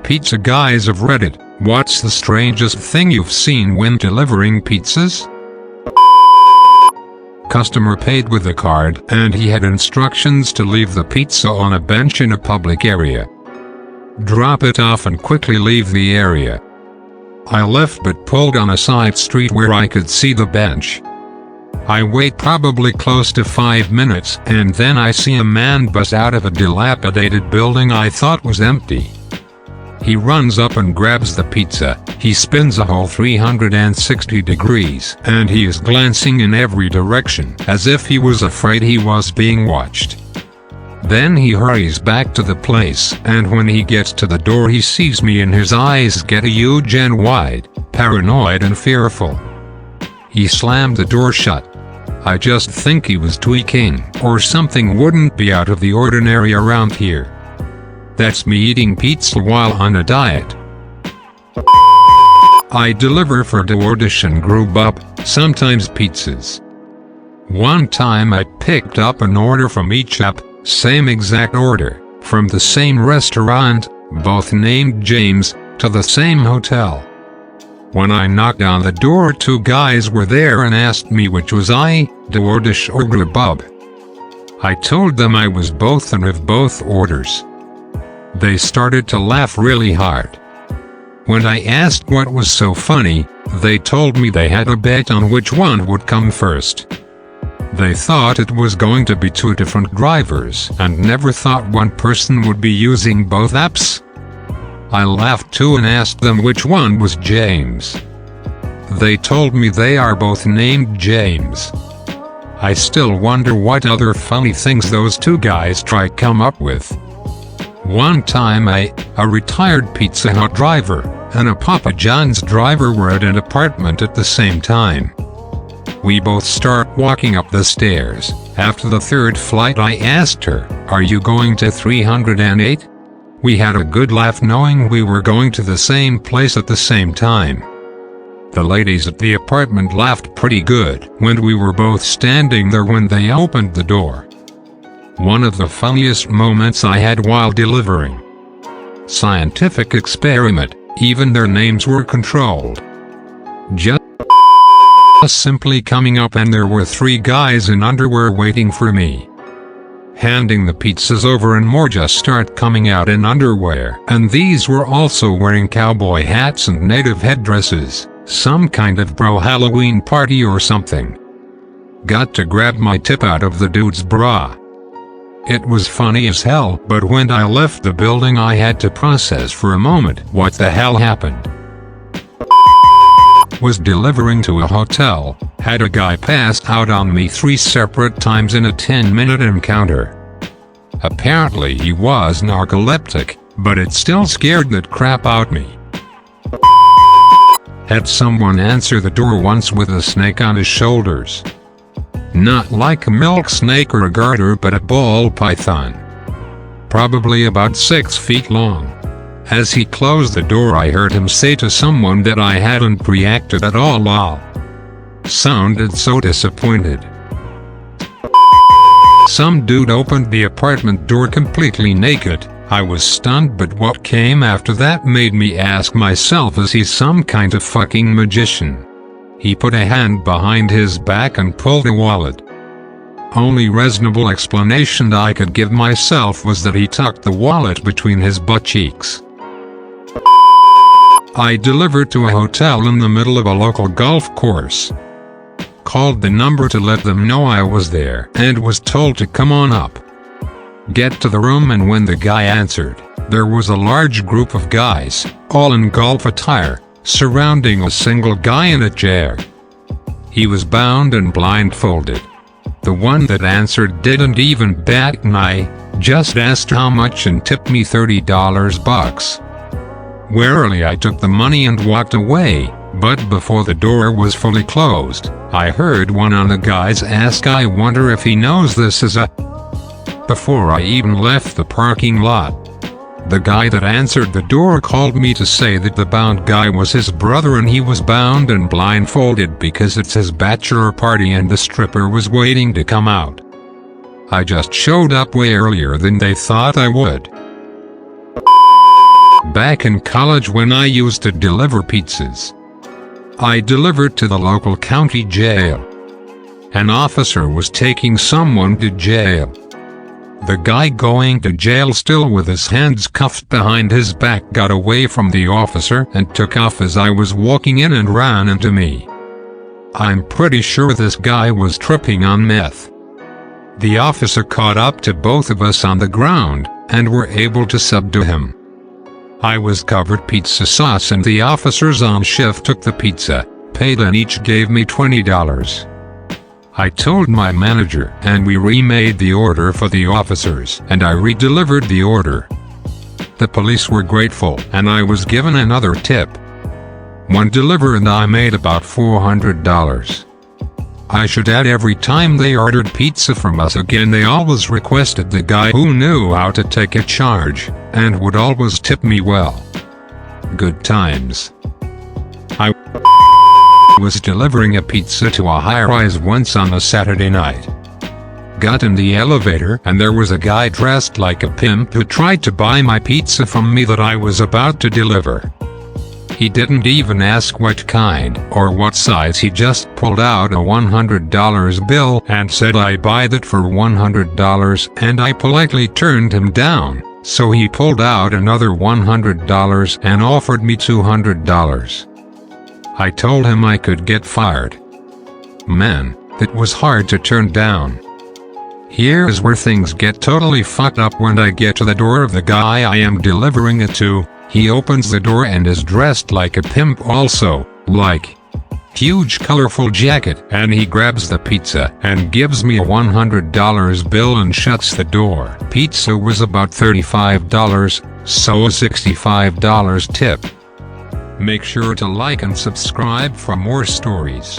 Pizza guys of Reddit, what's the strangest thing you've seen when delivering pizzas? Customer paid with a card, and he had instructions to leave the pizza on a bench in a public area. Drop it off and quickly leave the area. I left but pulled on a side street where I could see the bench. I wait probably close to 5 minutes, and then I see a man bust out of a dilapidated building I thought was empty. He runs up and grabs the pizza, he spins a whole 360 degrees, and he is glancing in every direction, as if he was afraid he was being watched. Then he hurries back to the place, and when he gets to the door he sees me and his eyes get huge and wide, paranoid and fearful. He slammed the door shut. I just think he was tweaking, or something wouldn't be out of the ordinary around here. That's me eating pizza while on a diet. I deliver for DoorDash and Grubhub, sometimes pizzas. One time I picked up an order from each app, same exact order, from the same restaurant, both named James, to the same hotel. When I knocked on the door, 2 guys were there and asked me which was I, DoorDash or Grubhub. I told them I was both and of both orders. They started to laugh really hard. When I asked what was so funny, they told me they had a bet on which one would come first. They thought it was going to be 2 different drivers and never thought one person would be using both apps. I laughed too and asked them which one was James. They told me they are both named James. I still wonder what other funny things those 2 guys try to come up with. One time a retired Pizza Hut driver and a Papa John's driver were at an apartment at the same time. We both start walking up the stairs. After the 3rd flight I asked her, "Are you going to 308? We had a good laugh knowing we were going to the same place at the same time. The ladies at the apartment laughed pretty good when we were both standing there when they opened the door. One of the funniest moments I had while delivering. Scientific experiment, even their names were controlled. Just simply coming up and there were 3 guys in underwear waiting for me. Handing the pizzas over and more just start coming out in underwear, and these were also wearing cowboy hats and native headdresses, some kind of bro Halloween party or something. Got to grab my tip out of the dude's bra. It was funny as hell, but when I left the building I had to process for a moment what the hell happened. Was delivering to a hotel, had a guy pass out on me 3 separate times in a 10-minute encounter. Apparently he was narcoleptic, but it still scared that crap out me. Had someone answer the door once with a snake on his shoulders. Not like a milk snake or a garter but a ball python. Probably about 6 feet long. As he closed the door I heard him say to someone that I hadn't reacted at all. Lol. Sounded so disappointed. Some dude opened the apartment door completely naked. I was stunned, but what came after that made me ask myself, is he some kind of fucking magician? He put a hand behind his back and pulled a wallet. Only reasonable explanation I could give myself was that he tucked the wallet between his butt cheeks. I delivered to a hotel in the middle of a local golf course. Called the number to let them know I was there and was told to come on up. Get to the room, and when the guy answered, there was a large group of guys, all in golf attire, surrounding a single guy in a chair. He was bound and blindfolded. The one that answered didn't even bat an eye, just asked how much and tipped me $30 bucks. Warily I took the money and walked away, but before the door was fully closed, I heard one of the guys ask, "I wonder if he knows this is a..." Before I even left the parking lot. The guy that answered the door called me to say that the bound guy was his brother and he was bound and blindfolded because it's his bachelor party and the stripper was waiting to come out. I just showed up way earlier than they thought I would. back in college when I used to deliver pizzas. I delivered to the local county jail. An officer was taking someone to jail. The guy going to jail, still with his hands cuffed behind his back, got away from the officer and took off as I was walking in and ran into me. I'm pretty sure this guy was tripping on meth. The officer caught up to both of us on the ground and were able to subdue him. I was covered pizza sauce and the officers on shift took the pizza, paid, and each gave me $20. I told my manager and we remade the order for the officers and I redelivered the order. The police were grateful and I was given another tip. One deliverer and I made about $400. I should add, every time they ordered pizza from us again, they always requested the guy who knew how to take a charge and would always tip me well. Good times. I was delivering a pizza to a high-rise once on a Saturday night. Got in the elevator and there was a guy dressed like a pimp who tried to buy my pizza from me that I was about to deliver. He didn't even ask what kind or what size, he just pulled out a $100 bill and said I buy that for $100, and I politely turned him down, so he pulled out another $100 and offered me $200. I told him I could get fired. Man, that was hard to turn down. Here's where things get totally fucked up. When I get to the door of the guy I am delivering it to, he opens the door and is dressed like a pimp also, like huge colorful jacket, and he grabs the pizza and gives me a $100 bill and shuts the door. Pizza was about $35, so a $65 tip. Make sure to like and subscribe for more stories.